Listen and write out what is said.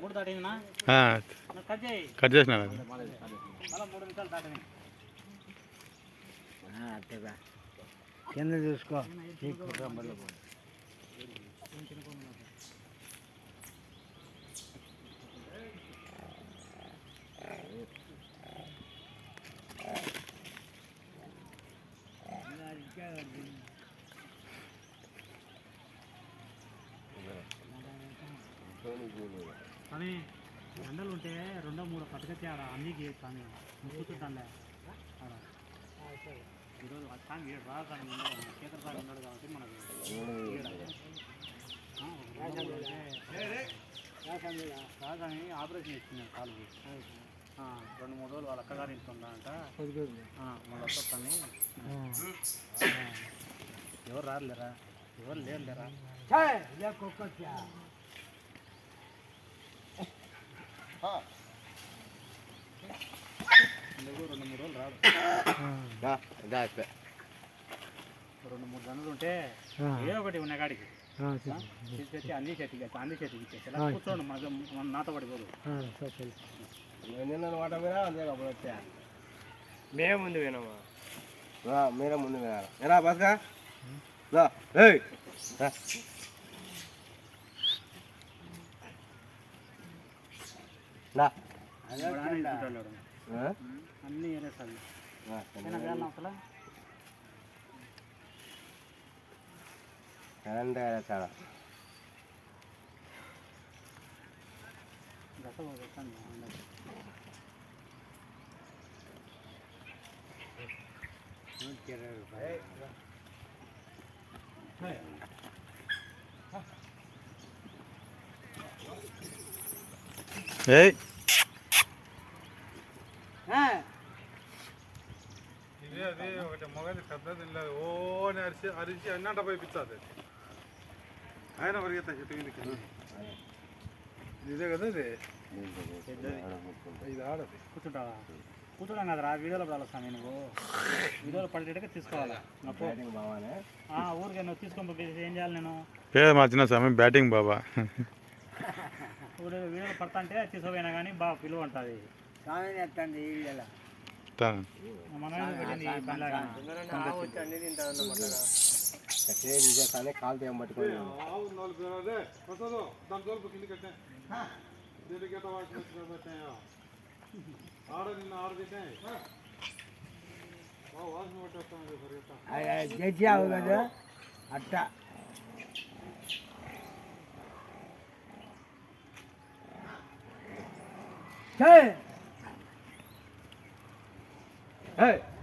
మూడు దాటిందినా కట్ చేసిన అలా 3 నిమిషాలు దాటింది అట్టగా కింద చూసుకో కానీ ఎండలు ఉంటే 2-3 పట్టుకొచ్చి ఆడ అన్నికి కానీ కూర్చుంటానులే ఆడ ఈరోజు కానీ రాజధాని కేంద్రస్థాయి ఉన్నాడు కాబట్టి మనకు రాజధాని ఆపరేషన్ ఇచ్చింది కాలు 2-3 రోజులు వాళ్ళ అక్కగారి ఇంట్లో ఉండాలంట మళ్ళీ వస్తాను ఎవరు రాలేరా ఎవరు లేరులేరా నువ్వు 2-3 రోజులు రాదు 2-3 గంటలు ఉంటే ఏ ఒకటి ఉన్న కాడికి తీసుకొచ్చి అంది చేతికి ఇచ్చేసి కూర్చోండి మన నాతో పడిపోదు మాట మీద అంతే అప్పుడు వచ్చా మేము ముందు వినమా మీరే ముందు వినాలి ఎలా బస్కా అన్నీ ఏరేసాలి అసలు చాలా ఇదే అది ఒకటి మొగది పెద్దది లేదు ఓ అని అరిచి అన్నంట పోయిస్తుంది ఆయన పరిగెత్తా చెట్టు మీదకి ఇదే కదా ఇది ఆడది కూర్చుంటావా కూర్చోడం కదరా వీడియోలో పడాలి నువ్వు వీడియోలో పడేటట్టుగా తీసుకోవాలి ఊరికే నువ్వు తీసుకొని పంపించేసి ఏం చేయాలి నేను పేరు మార్చిన సమయం బ్యాటింగ్ బాబా వీడియోలో పడతా అంటే తీసుకోపోయినా కానీ బాగా పిలువ ఉంటుంది కాలు తేం పట్టుకోండి తెచ్చావు కదా అట్ట Hey!